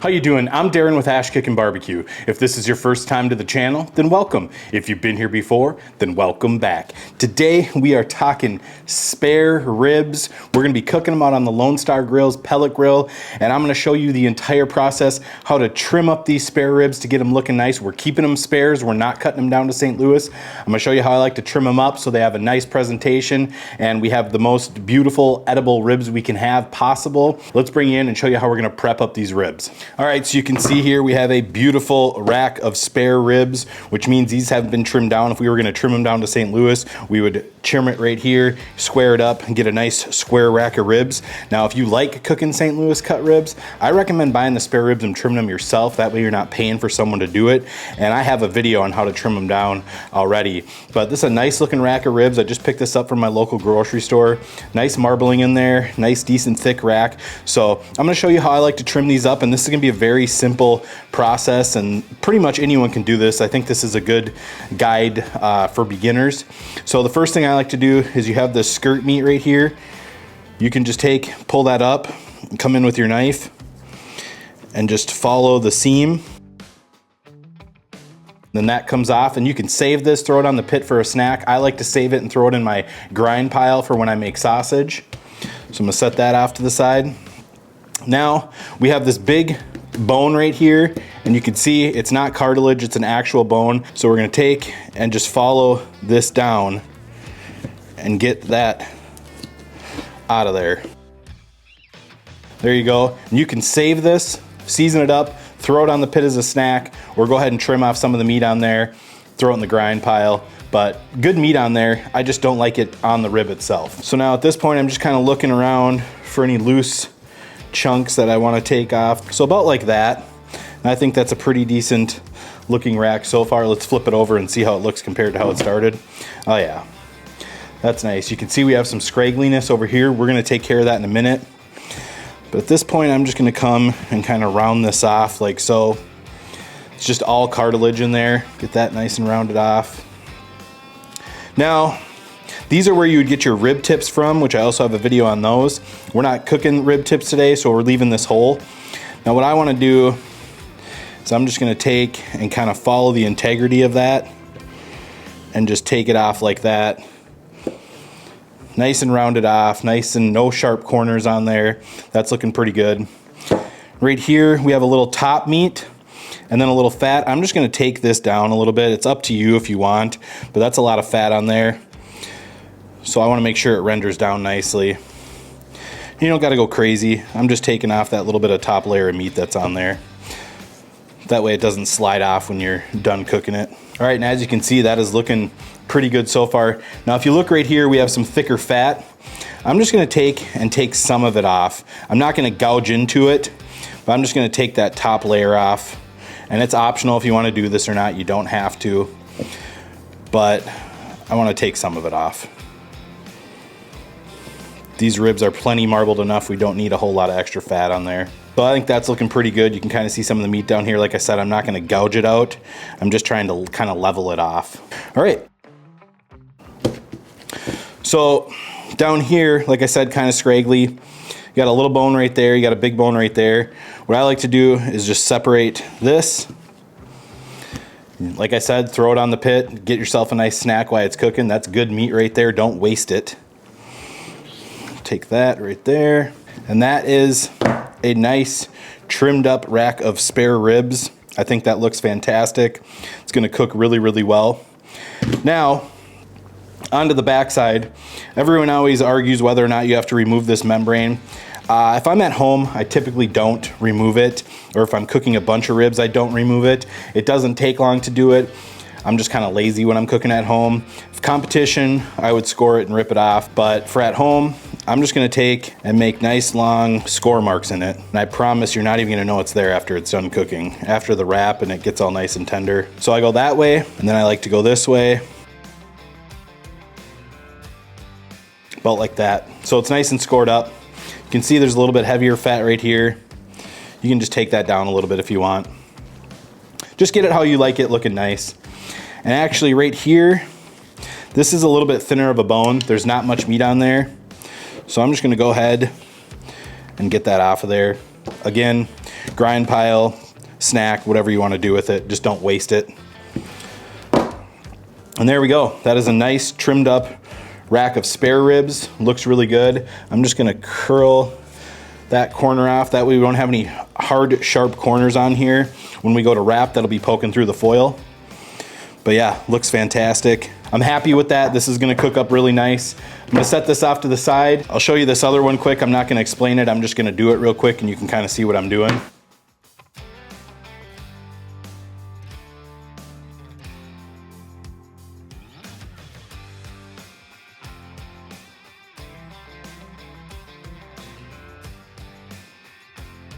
How you doing? I'm Darren with Kickin BBQ. If this is your first time to the channel, then welcome. If you've been here before, then welcome back. Today we are talking spare ribs. We're gonna be cooking them out on the Lone Star Grillz pellet grill, and I'm gonna show you the entire process, how to trim up these spare ribs to get them looking nice. We're keeping them spares, we're not cutting them down to St. Louis. I'm gonna show you how I like to trim them up so they have a nice presentation and we have the most beautiful edible ribs we can have possible. Let's bring you in and show you how we're gonna prep up these ribs. All right, so you can see here we have a beautiful rack of spare ribs, which means these haven't been trimmed down. If we were gonna trim them down to St. Louis, we would trim it right here, square it up, and get a nice square rack of ribs. Now, if you like cooking St. Louis cut ribs, I recommend buying the spare ribs and trimming them yourself. That way you're not paying for someone to do it. And I have a video on how to trim them down already. But this is a nice looking rack of ribs. I just picked this up from my local grocery store. Nice marbling in there, nice decent thick rack. So I'm gonna show you how I like to trim these up, and this is gonna be a very simple process, and pretty much anyone can do this. I think this is a good guide for beginners. So the first thing I like to do is you have this skirt meat right here. You can just pull that up, and come in with your knife, and just follow the seam. Then that comes off, and you can save this, throw it on the pit for a snack. I like to save it and throw it in my grind pile for when I make sausage. So I'm gonna set that off to the side. Now we have this big bone right here, and you can see it's not cartilage, it's an actual bone. So we're gonna take and just follow this down and get that out of there. There you go. And you can save this, season it up, throw it on the pit as a snack, or go ahead and trim off some of the meat on there, throw it in the grind pile. But good meat on there, I just don't like it on the rib itself. So now at this point, I'm just kind of looking around for any loose chunks that I want to take off. So about like that. And I think that's a pretty decent looking rack so far. Let's flip it over and see how it looks compared to how it started. Oh yeah, that's nice. You can see we have some scraggliness over here. We're gonna take care of that in a minute. But at this point, I'm just gonna come and kind of round this off like so. It's just all cartilage in there. Get that nice and rounded off. Now, these are where you would get your rib tips from, which I also have a video on those. We're not cooking rib tips today, so we're leaving this whole. Now what I wanna do is I'm just gonna take and kind of follow the integrity of that and just take it off like that. Nice and rounded off, nice and no sharp corners on there. That's looking pretty good. Right here, we have a little top meat and then a little fat. I'm just gonna take this down a little bit. It's up to you if you want, but that's a lot of fat on there. So I wanna make sure it renders down nicely. You don't gotta go crazy. I'm just taking off that little bit of top layer of meat that's on there. That way it doesn't slide off when you're done cooking it. All right, and as you can see, that is looking pretty good so far. Now, if you look right here, we have some thicker fat. I'm just gonna take some of it off. I'm not gonna gouge into it, but I'm just gonna take that top layer off. And it's optional if you wanna do this or not, you don't have to. But I wanna take some of it off. These ribs are plenty marbled enough, we don't need a whole lot of extra fat on there. So I think that's looking pretty good. You can kind of see some of the meat down here. Like I said, I'm not gonna gouge it out. I'm just trying to kind of level it off. All right. So down here, like I said, kind of scraggly. You got a little bone right there, you got a big bone right there. What I like to do is just separate this. Like I said, throw it on the pit, get yourself a nice snack while it's cooking. That's good meat right there, don't waste it. Take that right there. And that is a nice trimmed up rack of spare ribs. I think that looks fantastic. It's gonna cook really, really well. Now, onto the backside. Everyone always argues whether or not you have to remove this membrane. If I'm at home, I typically don't remove it, or if I'm cooking a bunch of ribs, I don't remove it. It doesn't take long to do it. I'm just kind of lazy when I'm cooking at home. If competition, I would score it and rip it off, but for at home, I'm just gonna take and make nice long score marks in it. And I promise you're not even gonna know it's there after it's done cooking, after the wrap and it gets all nice and tender. So I go that way, and then I like to go this way. About like that. So it's nice and scored up. You can see there's a little bit heavier fat right here. You can just take that down a little bit if you want. Just get it how you like it, looking nice. And actually right here, this is a little bit thinner of a bone. There's not much meat on there. So I'm just gonna go ahead and get that off of there. Again, grind pile, snack, whatever you want to do with it. Just don't waste it. And there we go. That is a nice trimmed up rack of spare ribs. Looks really good. I'm just gonna curl that corner off. That way we don't have any hard, sharp corners on here. When we go to wrap, that'll be poking through the foil. But yeah, looks fantastic. I'm happy with that. This is gonna cook up really nice. I'm gonna set this off to the side. I'll show you this other one quick. I'm not gonna explain it. I'm just gonna do it real quick and you can kind of see what I'm doing.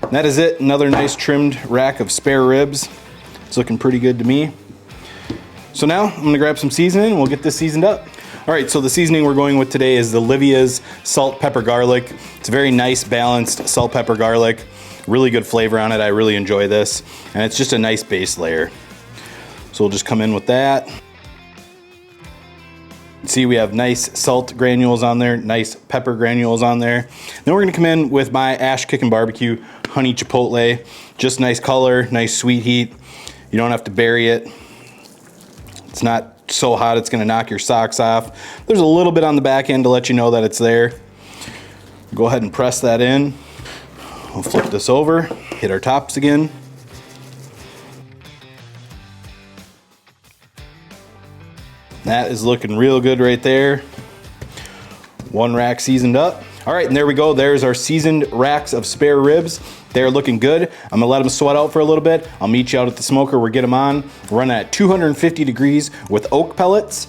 And that is it. Another nice trimmed rack of spare ribs. It's looking pretty good to me. So now I'm gonna grab some seasoning and we'll get this seasoned up. All right, so the seasoning we're going with today is the Livia's salt, pepper, garlic. It's a very nice, balanced salt, pepper, garlic. Really good flavor on it. I really enjoy this. And it's just a nice base layer. So we'll just come in with that. See, we have nice salt granules on there, nice pepper granules on there. Then we're gonna come in with my Kickin BBQ honey chipotle. Just nice color, nice sweet heat. You don't have to bury it. It's not so hot it's gonna knock your socks off. There's a little bit on the back end to let you know that it's there. Go ahead and press that in. We'll flip this over, hit our tops again. That is looking real good right there. One rack seasoned up. All right, and there we go. There's our seasoned racks of spare ribs. They're looking good. I'm gonna let them sweat out for a little bit. I'll meet you out at the smoker. We'll get them on. We're running at 250 degrees with oak pellets.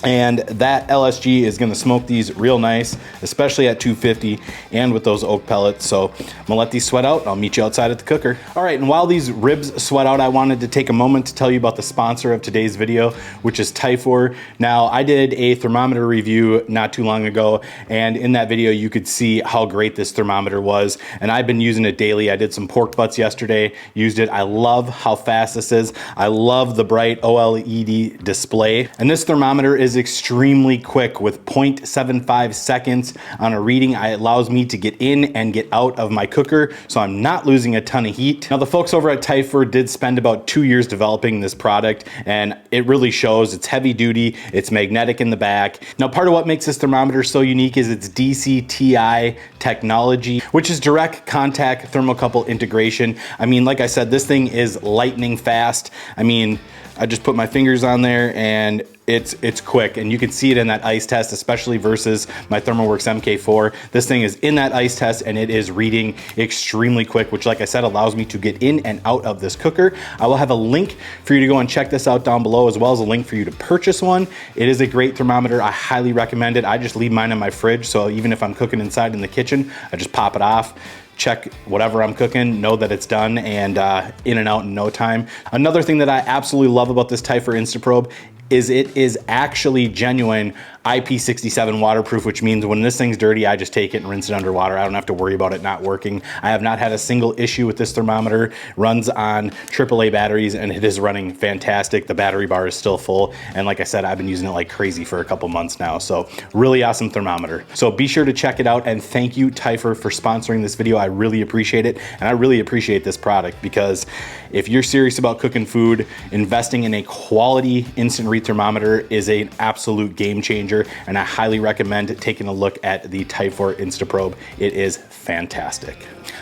And that LSG is gonna smoke these real nice, especially at 250 and with those oak pellets. So I'm gonna let these sweat out. I'll meet you outside at the cooker. All right, and while these ribs sweat out, I wanted to take a moment to tell you about the sponsor of today's video, which is Typhur. Now, I did a thermometer review not too long ago, and in that video, you could see how great this thermometer was, and I've been using it daily. I did some pork butts yesterday, used it. I love how fast this is. I love the bright OLED display, and this thermometer is extremely quick with 0.75 seconds on a reading. It allows me to get in and get out of my cooker, so I'm not losing a ton of heat. Now, the folks over at Typhur did spend about 2 years developing this product, and it really shows. It's heavy duty, it's magnetic in the back. Now, part of what makes this thermometer so unique is its DCTI technology, which is direct contact thermocouple integration. I mean, like I said, this thing is lightning fast. I mean, I just put my fingers on there and it's quick, and you can see it in that ice test, especially versus my ThermoWorks MK4. This thing is in that ice test and it is reading extremely quick, which, like I said, allows me to get in and out of this cooker. I will have a link for you to go and check this out down below, as well as a link for you to purchase one. It is a great thermometer. I highly recommend it. I just leave mine in my fridge, so even if I'm cooking inside in the kitchen, I just pop it off, check whatever I'm cooking, know that it's done, and in and out in no time. Another thing that I absolutely love about this Typhur Instaprobe is it is actually genuine IP67 waterproof, which means when this thing's dirty, I just take it and rinse it under water. I don't have to worry about it not working. I have not had a single issue with this thermometer. It runs on AAA batteries and it is running fantastic. The battery bar is still full. And like I said, I've been using it like crazy for a couple months now. So really awesome thermometer. So be sure to check it out, and thank you, Typhur, for sponsoring this video. I really appreciate it. And I really appreciate this product, because if you're serious about cooking food, investing in a quality instant read thermometer is an absolute game changer. And I highly recommend taking a look at the Typhur Instaprobe. It is fantastic.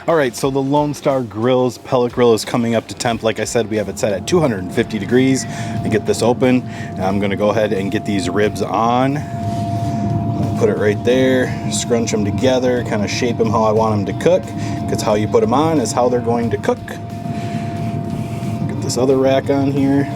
All right, so the Lone Star Grillz pellet grill is coming up to temp. Like I said, we have it set at 250 degrees. And get this open. Now I'm gonna go ahead and get these ribs on. Put it right there, scrunch them together, kind of shape them how I want them to cook, because how you put them on is how they're going to cook. Get this other rack on here.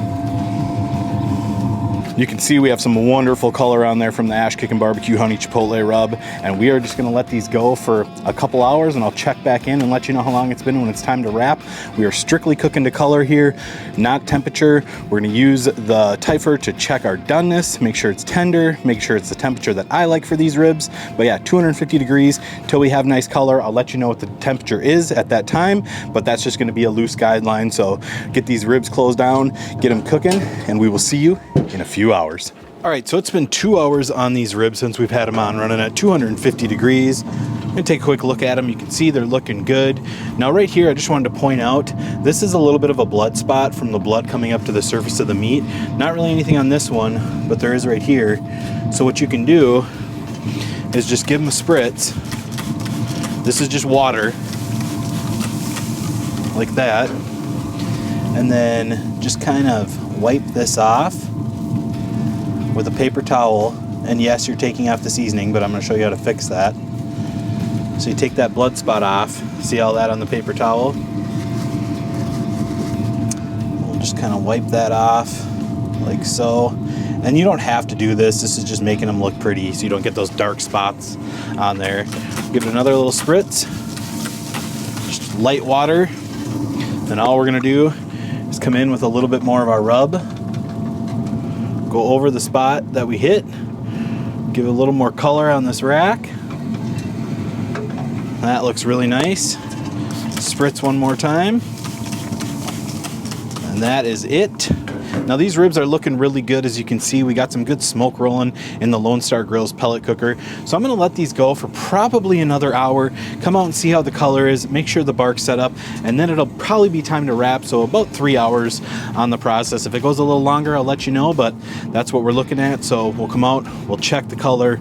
You can see we have some wonderful color on there from the Kickin BBQ honey chipotle rub, and we are just gonna let these go for a couple hours, and I'll check back in and let you know how long it's been when it's time to wrap. We are strictly cooking to color here, not temperature. We're gonna use the Typhur to check our doneness, make sure it's tender, make sure it's the temperature that I like for these ribs. But yeah, 250 degrees till we have nice color. I'll let you know what the temperature is at that time, but that's just gonna be a loose guideline. So get these ribs closed down, get them cooking, and we will see you in a few hours. All right, so it's been 2 hours on these ribs since we've had them on, running at 250 degrees. I'm gonna take a quick look at them. You can see they're looking good. Now right here, I just wanted to point out, this is a little bit of a blood spot from the blood coming up to the surface of the meat. Not really anything on this one, but there is right here. So what you can do is just give them a spritz. This is just water, like that. And then just kind of wipe this off with a paper towel. And yes, you're taking off the seasoning, but I'm going to show you how to fix that. So you take that blood spot off. See all that on the paper towel? We'll just kind of wipe that off like so. And you don't have to do this. This is just making them look pretty so you don't get those dark spots on there. Give it another little spritz. Just light water. Then all we're going to do is come in with a little bit more of our rub. Go over the spot that we hit. Give it a little more color on this rack. That looks really nice. Spritz one more time. And that is it. Now these ribs are looking really good. As you can see, we got some good smoke rolling in the Lone Star Grillz pellet cooker. So I'm gonna let these go for probably another hour. Come out and see how the color is, make sure the bark's set up, and then it'll probably be time to wrap. So about 3 hours on the process. If it goes a little longer, I'll let you know, but that's what we're looking at. So we'll come out, we'll check the color,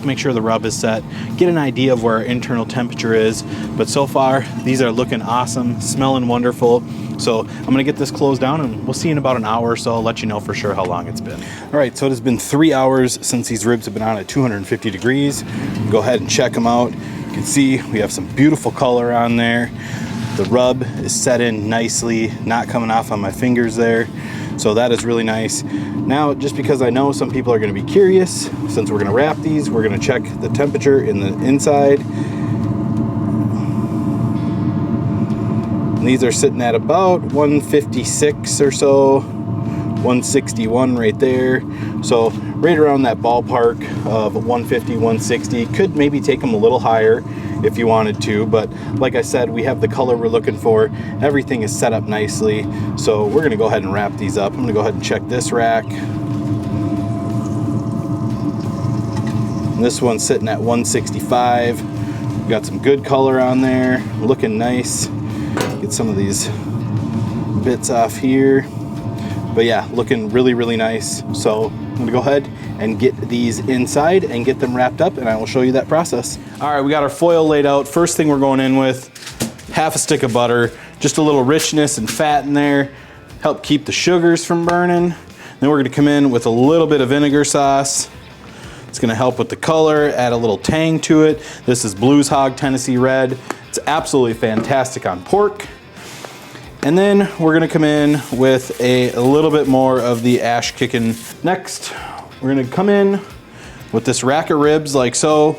make sure the rub is set, get an idea of where our internal temperature is. But so far, these are looking awesome, smelling wonderful. So I'm gonna get this closed down and we'll see in about an hour or so. I'll let you know for sure how long it's been. All right, so it has been 3 hours since these ribs have been on at 250 degrees. Go ahead and check them out. You can see we have some beautiful color on there. The rub is set in nicely, not coming off on my fingers there. So that is really nice. Now, just because I know some people are gonna be curious, since we're gonna wrap these, we're gonna check the temperature in the inside. These are sitting at about 156 or so, 161 right there. So right around that ballpark of 150, 160. Could maybe take them a little higher if you wanted to, but like I said, we have the color we're looking for. Everything is set up nicely. So we're gonna go ahead and wrap these up. I'm gonna go ahead and check this rack. And this one's sitting at 165. We got some good color on there, looking nice. Get some of these bits off here. But yeah, looking really, really nice. So I'm gonna go ahead and get these inside and get them wrapped up, and I will show you that process. All right, we got our foil laid out. First thing we're going in with, half a stick of butter, just a little richness and fat in there, help keep the sugars from burning. Then we're gonna come in with a little bit of vinegar sauce. It's gonna help with the color, add a little tang to it. This is Blues Hog Tennessee Red. It's absolutely fantastic on pork. And then we're gonna come in with a little bit more of the ash Kickin. Next, we're gonna come in with this rack of ribs like so.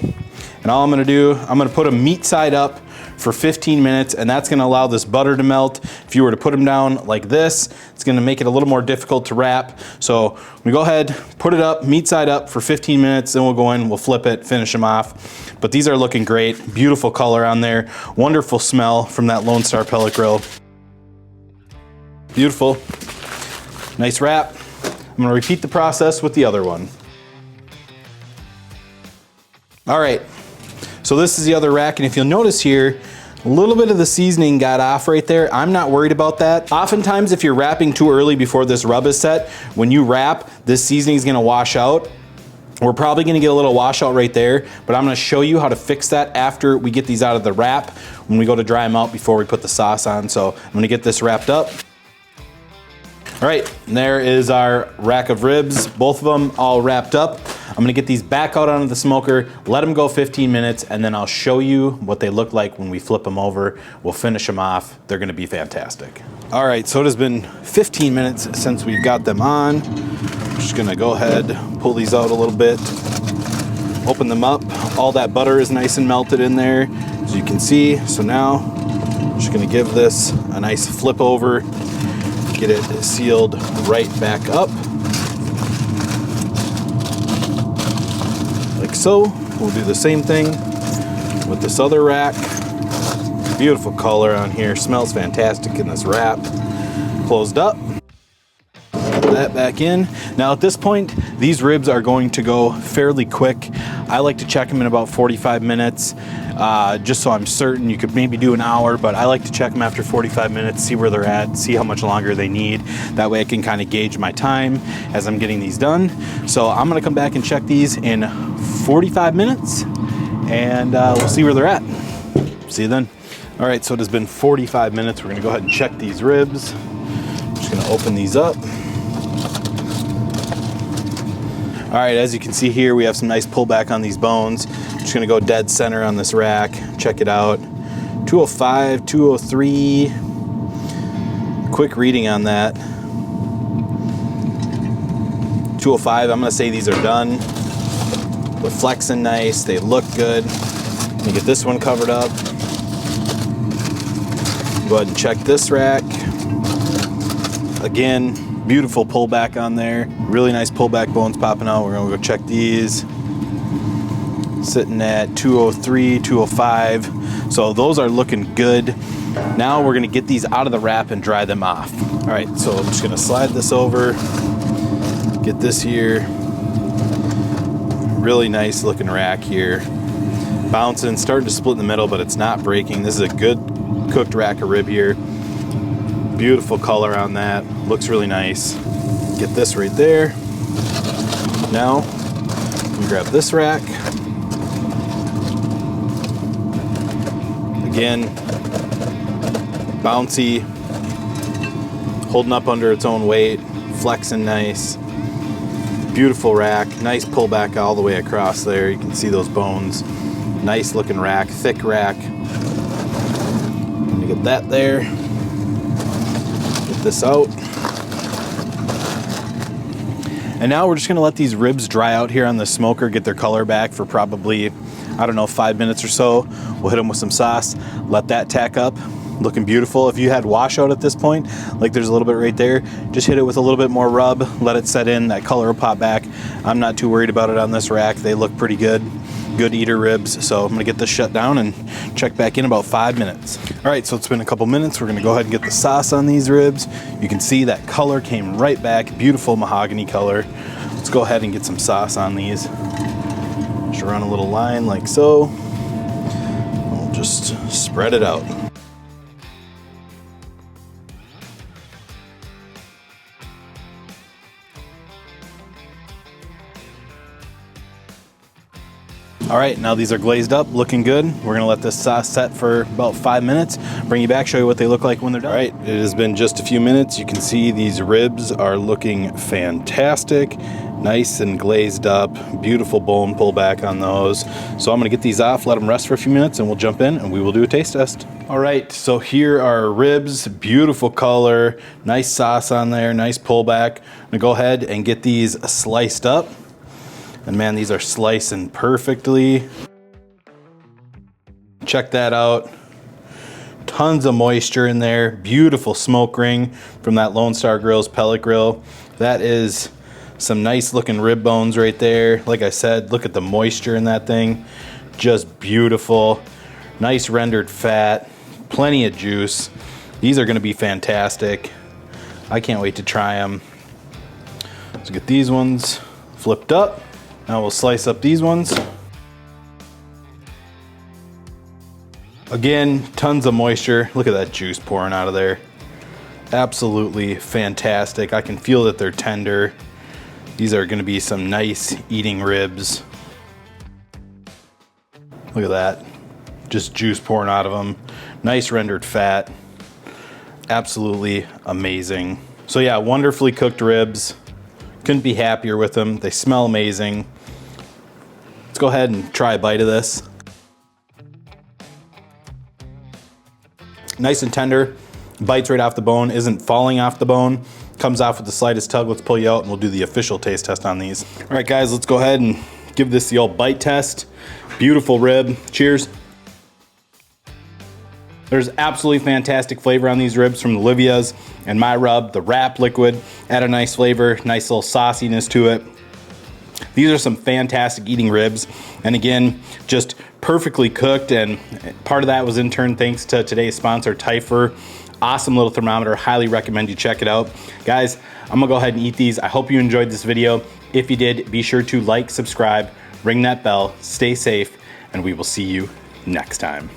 And all I'm gonna do, I'm gonna put them meat side up for 15 minutes, and that's gonna allow this butter to melt. If you were to put them down like this, it's gonna make it a little more difficult to wrap. So we go ahead, put it up, meat side up for 15 minutes, then we'll go in, we'll flip it, finish them off. But these are looking great, beautiful color on there, wonderful smell from that Lone Star pellet grill. Beautiful, nice wrap. I'm gonna repeat the process with the other one. All right, so this is the other rack, and if you'll notice here, a little bit of the seasoning got off right there. I'm not worried about that. Oftentimes, if you're wrapping too early before this rub is set, when you wrap, this seasoning is gonna wash out. We're probably gonna get a little washout right there, but I'm gonna show you how to fix that after we get these out of the wrap, when we go to dry them out before we put the sauce on. So I'm gonna get this wrapped up. All right, and there is our rack of ribs, both of them all wrapped up. I'm gonna get these back out onto the smoker, let them go 15 minutes, and then I'll show you what they look like when we flip them over. We'll finish them off. They're gonna be fantastic. All right, so it has been 15 minutes since we've got them on. I'm just gonna go ahead, pull these out a little bit, open them up. All that butter is nice and melted in there, as you can see. So now, I'm just gonna give this a nice flip over, get it sealed right back up. Like so. We'll do the same thing with this other rack. Beautiful color on here, smells fantastic in this wrap. Closed up. that back in. Now at this point, these ribs are going to go fairly quick. I like to check them in about 45 minutes, just so I'm certain. You could maybe do an hour, but I like to check them after 45 minutes, see where they're at, see how much longer they need. That way I can kind of gauge my time as I'm getting these done. So I'm gonna come back and check these in 45 minutes, and we'll see where they're at. See you then. All right, so it has been 45 minutes. We're gonna go ahead and check these ribs. I'm just gonna open these up. All right, as you can see here, we have some nice pullback on these bones. I'm just gonna go dead center on this rack, check it out. 205, 203. Quick reading on that. 205, I'm gonna say these are done. They're flexing nice, they look good. Let me get this one covered up. Go ahead and check this rack. Again, beautiful pullback on there. Really nice pullback bones popping out. We're gonna go check these. Sitting at 203, 205. So those are looking good. Now we're gonna get these out of the wrap and dry them off. All right, so I'm just gonna slide this over. Get this here. Really nice looking rack here. Bouncing, starting to split in the middle, but it's not breaking. This is a good cooked rack of rib here. Beautiful color on that. Looks really nice. Get this right there. Now, we grab this rack. Again, bouncy, holding up under its own weight, flexing nice. Beautiful rack, nice pullback all the way across there. You can see those bones. Nice looking rack, thick rack. I'm gonna get that there. Get this out. And now we're just gonna let these ribs dry out here on the smoker, get their color back for probably, I don't know, 5 minutes or so. We'll hit them with some sauce, let that tack up. Looking beautiful. If you had washout at this point, like there's a little bit right there, just hit it with a little bit more rub, let it set in, that color will pop back. I'm not too worried about it on this rack. They look pretty good. Good eater ribs. So I'm gonna get this shut down and check back in about 5 minutes. All right, so it's been a couple minutes. We're gonna go ahead and get the sauce on these ribs. You can see that color came right back. Beautiful mahogany color. Let's go ahead and get some sauce on these. Just run a little line like so. We'll just spread it out. All right, now these are glazed up, looking good. We're gonna let this sauce set for about 5 minutes. Bring you back, show you what they look like when they're done. All right, it has been just a few minutes. You can see these ribs are looking fantastic. Nice and glazed up, beautiful bone pullback on those. So I'm gonna get these off, let them rest for a few minutes, and we'll jump in and we will do a taste test. All right, so here are our ribs, beautiful color, nice sauce on there, nice pullback. I'm gonna go ahead and get these sliced up. And man, these are slicing perfectly. Check that out. Tons of moisture in there. Beautiful smoke ring from that Lone Star Grillz pellet grill. That is some nice looking rib bones right there. Like I said, look at the moisture in that thing. Just beautiful. Nice rendered fat. Plenty of juice. These are gonna be fantastic. I can't wait to try them. Let's get these ones flipped up. Now we'll slice up these ones. Again, tons of moisture. Look at that juice pouring out of there. Absolutely fantastic. I can feel that they're tender. These are gonna be some nice eating ribs. Look at that. Just juice pouring out of them. Nice rendered fat. Absolutely amazing. So yeah, wonderfully cooked ribs. Couldn't be happier with them. They smell amazing. Let's go ahead and try a bite of this. Nice and tender, bites right off the bone, isn't falling off the bone, comes off with the slightest tug. Let's pull you out and we'll do the official taste test on these. All right guys, let's go ahead and give this the old bite test. Beautiful rib, cheers. There's absolutely fantastic flavor on these ribs from Olivia's and my rub, the wrap liquid, add a nice flavor, nice little sauciness to it. These are some fantastic eating ribs, and again, just perfectly cooked, and part of that was in turn thanks to today's sponsor, Typhur Awesome little thermometer. Highly recommend you check it out. Guys, I'm gonna go ahead and eat these. I hope you enjoyed this video. If you did, be sure to like, subscribe, ring that bell, stay safe, and we will see you next time.